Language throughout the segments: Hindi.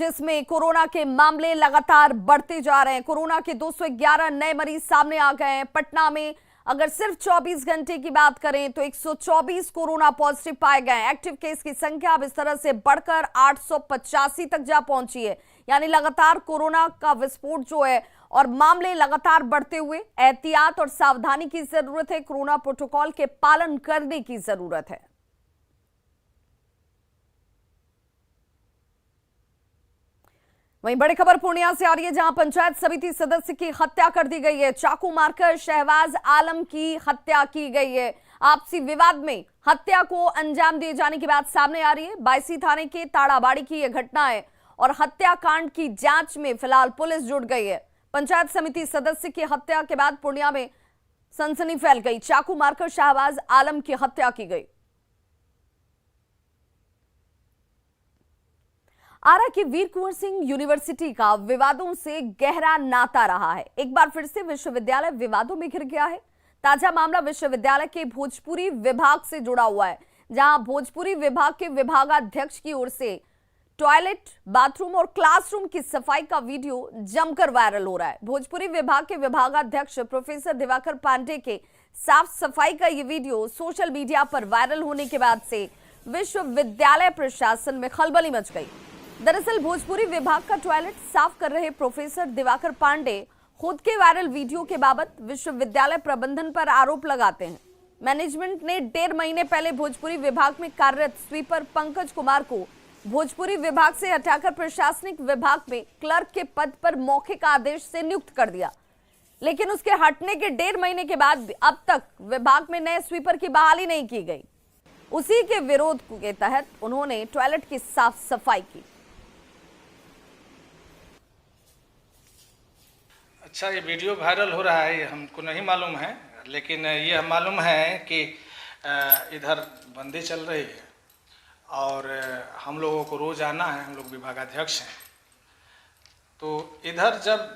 जिसमें कोरोना के मामले लगातार बढ़ते जा रहे हैं। कोरोना के 211 नए मरीज सामने आ गए हैं। पटना में अगर सिर्फ 24 घंटे की बात करें तो 124 कोरोना पॉजिटिव पाए गए हैं। एक्टिव केस की संख्या अब इस तरह से बढ़कर 885 तक जा पहुंची है। यानी लगातार कोरोना का विस्फोट जो है और मामले लगातार बढ़ते हुए एहतियात और सावधानी की जरूरत है। कोरोना प्रोटोकॉल के पालन करने की जरूरत है। वहीं बड़ी खबर पूर्णिया से आ रही है, जहां पंचायत समिति सदस्य की हत्या कर दी गई है। चाकू मारकर शहबाज आलम की हत्या की गई है। आपसी विवाद में हत्या को अंजाम दिए जाने की बात सामने आ रही है। बायसी थाने के ताड़ाबाड़ी की यह घटना है और हत्याकांड की जांच में फिलहाल पुलिस जुट गई है। पंचायत समिति सदस्य की हत्या के बाद पूर्णिया में सनसनी फैल गई। चाकू मारकर शहबाज आलम की हत्या की गई। आरा की वीर कुंवर सिंह यूनिवर्सिटी का विवादों से गहरा नाता रहा है। एक बार फिर से विश्वविद्यालय विवादों में घिर गया है। ताजा मामला विश्वविद्यालय के भोजपुरी विभाग से जुड़ा हुआ है, जहां भोजपुरी विभाग के विभागाध्यक्ष की ओर से टॉयलेट, बाथरूम और क्लासरूम की सफाई का वीडियो जमकर वायरल हो रहा है। भोजपुरी विभाग के विभागाध्यक्ष प्रोफेसर दिवाकर पांडे के साफ सफाई का यह वीडियो सोशल मीडिया पर वायरल होने के बाद से विश्वविद्यालय प्रशासन में खलबली मच गई। दरअसल भोजपुरी विभाग का टॉयलेट साफ कर रहे प्रोफेसर दिवाकर पांडे खुद के वायरल वीडियो के बाबत विश्वविद्यालय प्रबंधन पर आरोप लगाते हैं। मैनेजमेंट ने 1.5 महीने पहले भोजपुरी विभाग में कार्यरत स्वीपर पंकज कुमार को भोजपुरी विभाग से हटाकर प्रशासनिक विभाग में क्लर्क के पद पर मौखिक आदेश से नियुक्त कर दिया, लेकिन उसके हटने के 1.5 महीने के बाद भी अब तक विभाग में नए स्वीपर की बहाली नहीं की गई। उसी के विरोध के तहत उन्होंने टॉयलेट की साफ सफाई की। अच्छा, ये वीडियो वायरल हो रहा है, ये हमको नहीं मालूम है, लेकिन ये मालूम है कि इधर बंदी चल रही है और हम लोगों को रोज़ आना है। हम लोग विभागाध्यक्ष हैं, तो इधर जब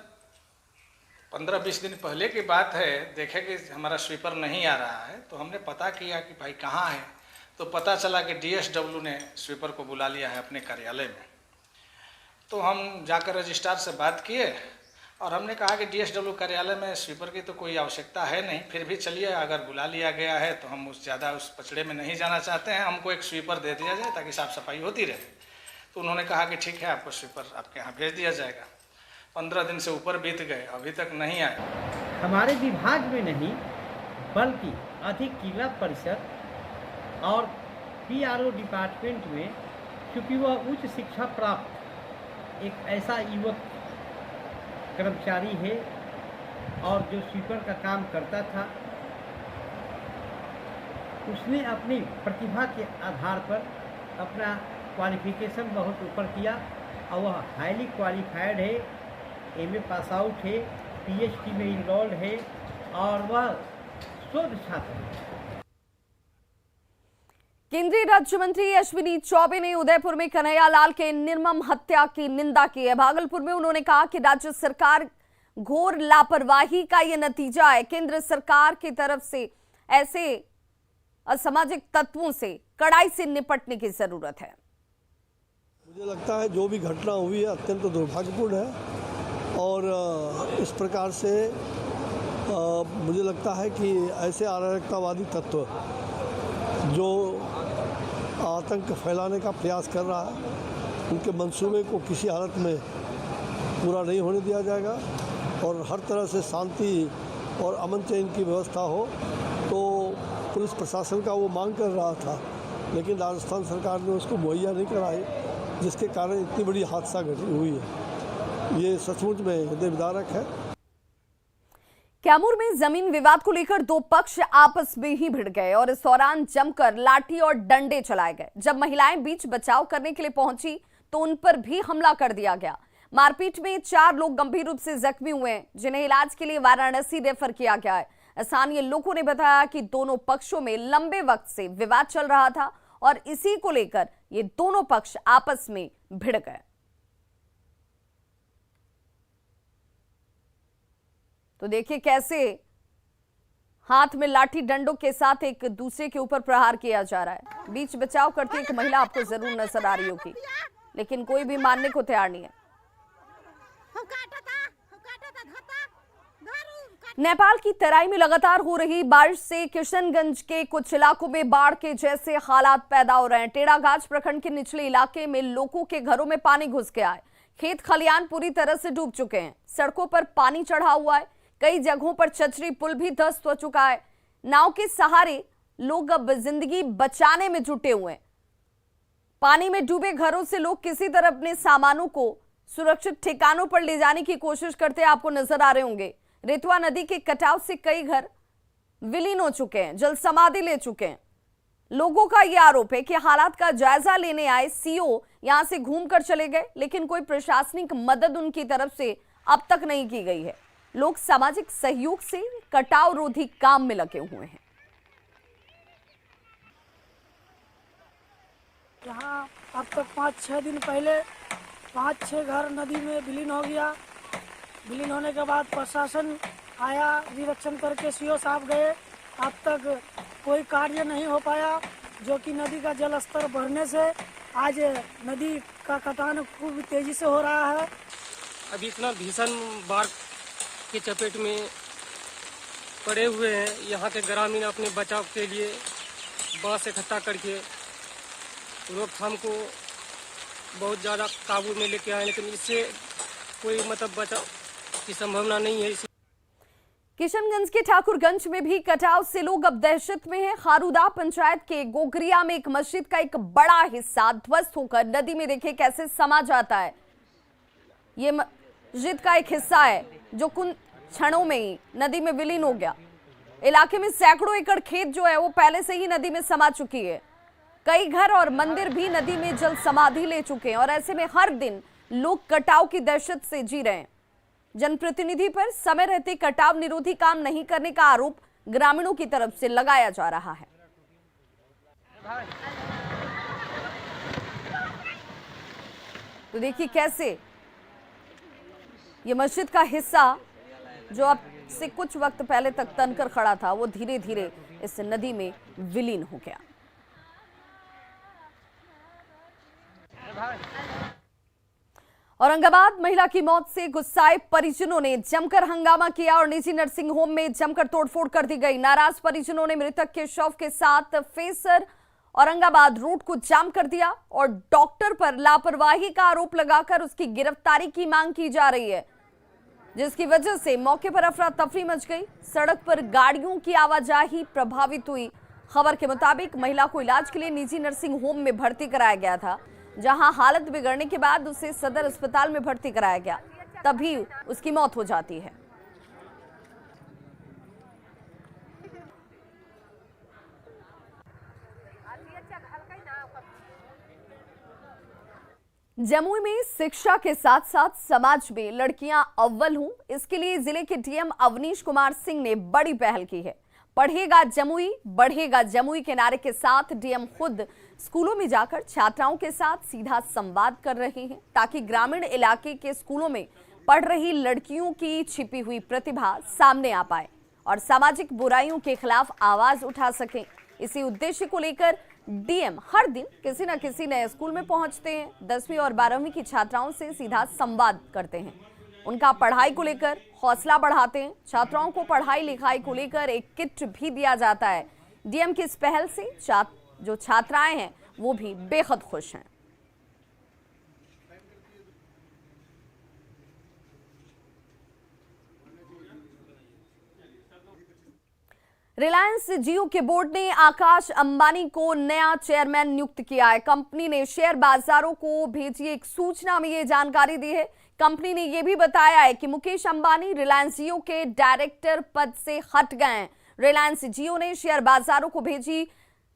15-20 दिन पहले की बात है, देखे कि हमारा स्वीपर नहीं आ रहा है, तो हमने पता किया कि भाई कहाँ है। तो पता चला कि DSW ने स्वीपर को बुला लिया है अपने कार्यालय में। तो हम जाकर रजिस्ट्रार से बात किए और हमने कहा कि DSW कार्यालय में स्वीपर की तो कोई आवश्यकता है नहीं, फिर भी चलिए, अगर बुला लिया गया है तो हम ज़्यादा उस पचड़े में नहीं जाना चाहते हैं, हमको एक स्वीपर दे दिया जाए ताकि साफ़ सफाई होती रहे। तो उन्होंने कहा कि ठीक है, आपको स्वीपर आपके यहाँ भेज दिया जाएगा। 15 दिन से ऊपर बीत गए, अभी तक नहीं आए। हमारे विभाग में नहीं बल्कि अधिक परिषद और PRO डिपार्टमेंट में, चूँकि वह उच्च शिक्षा प्राप्त एक ऐसा युवक कर्मचारी है और जो स्वीपर का काम करता था, उसने अपनी प्रतिभा के आधार पर अपना क्वालिफिकेशन बहुत ऊपर किया और वह हाईली क्वालिफाइड है, MA पास आउट है, PhD में इनरोल्ड है और वह शोध छात्र है। केंद्रीय राज्य मंत्री अश्विनी चौबे ने उदयपुर में कन्हैयालाल के निर्मम हत्या की निंदा की है। भागलपुर में उन्होंने कहा कि राज्य सरकार घोर लापरवाही का यह नतीजा है। केंद्र सरकार की तरफ से ऐसे असामाजिक तत्वों से कड़ाई से निपटने की जरूरत है। मुझे लगता है जो भी घटना हुई है अत्यंत दुर्भाग्यपूर्ण है और इस प्रकार से मुझे लगता है कि ऐसे अराजकतावादी तत्व जो आतंक फैलाने का प्रयास कर रहा है, उनके मंसूबे को किसी हालत में पूरा नहीं होने दिया जाएगा और हर तरह से शांति और अमन चैन की व्यवस्था हो। तो पुलिस प्रशासन का वो मांग कर रहा था, लेकिन राजस्थान सरकार ने उसको मुहैया नहीं कराई, जिसके कारण इतनी बड़ी हादसा घटी हुई है। ये सचमुच में हृदय विदारक है। कैमूर में जमीन विवाद को लेकर दो पक्ष आपस में ही भिड़ गए और इस दौरान जमकर लाठी और डंडे चलाए गए। जब महिलाएं बीच बचाव करने के लिए पहुंची तो उन पर भी हमला कर दिया गया। मारपीट में 4 लोग गंभीर रूप से जख्मी हुए हैं, जिन्हें इलाज के लिए वाराणसी रेफर किया गया है। स्थानीय लोगों ने बताया कि दोनों पक्षों में लंबे वक्त से विवाद चल रहा था और इसी को लेकर ये दोनों पक्ष आपस में भिड़ गए। तो देखिए कैसे हाथ में लाठी डंडों के साथ एक दूसरे के ऊपर प्रहार किया जा रहा है। बीच बचाव करती एक महिला आपको जरूर नजर आ रही होगी। लेकिन कोई भी मानने को तैयार नहीं है। नेपाल की तराई में लगातार हो रही बारिश से किशनगंज के कुछ इलाकों में बाढ़ के जैसे हालात पैदा हो रहे हैं। टेढ़ागाछ प्रखंड के निचले इलाके में लोगों के घरों में पानी घुस गया है। खेत खलियान पूरी तरह से डूब चुके हैं। सड़कों पर पानी चढ़ा हुआ है। कई जगहों पर चचरी पुल भी ध्वस्त हो चुका है। नाव के सहारे लोग अब जिंदगी बचाने में जुटे हुए हैं। पानी में डूबे घरों से लोग किसी तरह अपने सामानों को सुरक्षित ठिकानों पर ले जाने की कोशिश करते आपको नजर आ रहे होंगे। रेतवा नदी के कटाव से कई घर विलीन हो चुके हैं, जल समाधि ले चुके हैं। लोगों का यह आरोप है कि हालात का जायजा लेने आए सीओ यहां से घूमकर चले गए, लेकिन कोई प्रशासनिक मदद उनकी तरफ से अब तक नहीं की गई है। लोग सामाजिक सहयोग से कटाव रोधी काम में लगे हुए हैं। यहाँ अब तक 5-6 दिन पहले 5-6 घर नदी में विलीन हो गया। विलीन होने के बाद प्रशासन आया, निरीक्षण करके सीओ साहब गए। अब तक कोई कार्य नहीं हो पाया, जो कि नदी का जल स्तर बढ़ने से आज नदी का कटान खूब तेजी से हो रहा है। अभी इतना भीषण बाढ़ के चपेट में पड़े हुए हैं। यहाँ के ग्रामीण अपने बचाव के लिए बांस इकट्ठा करके रोकथाम को बहुत ज़्यादा काबू में लेके आए, लेकिन इससे कोई बचाव की संभावना नहीं है। किशनगंज के ठाकुरगंज में भी कटाव से लोग अब दहशत में हैं। खारूदा पंचायत के गोगरिया में एक मस्जिद का एक बड़ा हिस्सा ध्वस्त होकर नदी में देखिए कैसे समा जाता है। ये मस्जिद का एक हिस्सा है जो कुछ क्षणों में ही नदी में विलीन हो गया। इलाके में सैकड़ों एकड़ खेत जो है वो पहले से ही नदी में समा चुकी है। कई घर और मंदिर भी नदी में जल समाधि ले चुके हैं और ऐसे में हर दिन लोग कटाव की दहशत से जी रहे हैं। जनप्रतिनिधि पर समय रहते कटाव निरोधी काम नहीं करने का आरोप ग्रामीणों की तरफ से लगाया जा रहा है। तो देखिए कैसे ये मस्जिद का हिस्सा जो अब से कुछ वक्त पहले तक तनकर खड़ा था वो धीरे धीरे इस नदी में विलीन हो गया। औरंगाबाद महिला की मौत से गुस्साए परिजनों ने जमकर हंगामा किया और निजी नर्सिंग होम में जमकर तोड़फोड़ कर दी गई। नाराज परिजनों ने मृतक के शव के साथ फेसर औरंगाबाद रोड को जाम कर दिया और डॉक्टर पर लापरवाही का आरोप लगाकर उसकी गिरफ्तारी की मांग की जा रही है, जिसकी वजह से मौके पर अफरा तफरी मच गई। सड़क पर गाड़ियों की आवाजाही प्रभावित हुई। खबर के मुताबिक महिला को इलाज के लिए निजी नर्सिंग होम में भर्ती कराया गया था, जहां हालत बिगड़ने के बाद उसे सदर अस्पताल में भर्ती कराया गया, तभी उसकी मौत हो जाती है। जमुई में शिक्षा के साथ साथ समाज में लड़कियां अव्वल हों, इसके लिए जिले के डीएम अवनीश कुमार सिंह ने बड़ी पहल की है। पढ़ेगा जमुई बढ़ेगा जमुई के नारे के साथ डीएम खुद स्कूलों में जाकर छात्राओं के साथ सीधा संवाद कर रहे हैं, ताकि ग्रामीण इलाके के स्कूलों में पढ़ रही लड़कियों की छिपी हुई प्रतिभा सामने आ पाए और सामाजिक बुराइयों के खिलाफ आवाज उठा सकें। इसी उद्देश्य को लेकर डीएम हर दिन किसी न किसी नए स्कूल में पहुंचते हैं, 10वीं और 12वीं की छात्राओं से सीधा संवाद करते हैं, उनका पढ़ाई को लेकर हौसला बढ़ाते हैं। छात्राओं को पढ़ाई लिखाई को लेकर एक किट भी दिया जाता है। डीएम की इस पहल से जो छात्राएं हैं वो भी बेहद खुश हैं। रिलायंस जियो के बोर्ड ने आकाश अंबानी को नया चेयरमैन नियुक्त किया है। कंपनी ने शेयर बाजारों को भेजी एक सूचना में ये जानकारी दी है। कंपनी ने यह भी बताया है कि मुकेश अंबानी रिलायंस जियो के डायरेक्टर पद से हट गए हैं। रिलायंस जियो ने शेयर बाजारों को भेजी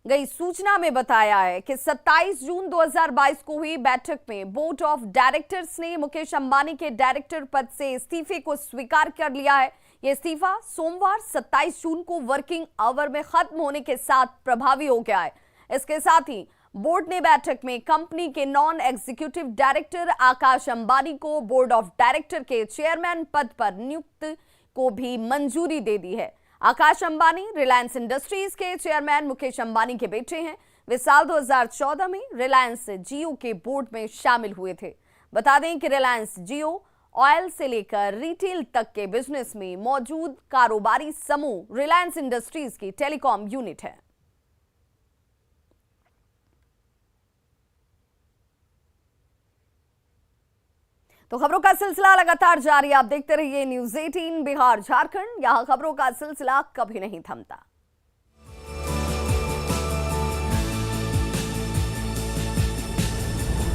गई सूचना में बताया है कि 27 जून 2022 को हुई बैठक में बोर्ड ऑफ डायरेक्टर्स ने मुकेश अंबानी के डायरेक्टर पद से इस्तीफे को स्वीकार कर लिया है। यह इस्तीफा सोमवार 27 जून को वर्किंग आवर में खत्म होने के साथ प्रभावी हो गया है। इसके साथ ही बोर्ड ने बैठक में कंपनी के non executive director Akash Ambani को बोर्ड ऑफ डायरेक्टर के चेयरमैन पद पर नियुक्त को भी मंजूरी दे दी है। आकाश अंबानी रिलायंस इंडस्ट्रीज के चेयरमैन मुकेश अंबानी के बेटे हैं। वे साल 2014 में रिलायंस जियो के बोर्ड में शामिल हुए थे। बता दें कि रिलायंस जियो ऑयल से लेकर रिटेल तक के बिजनेस में मौजूद कारोबारी समूह रिलायंस इंडस्ट्रीज की टेलीकॉम यूनिट है। तो खबरों का सिलसिला लगातार जारी, आप देखते रहिए न्यूज़ 18 बिहार झारखंड। यहां खबरों का सिलसिला कभी नहीं थमता।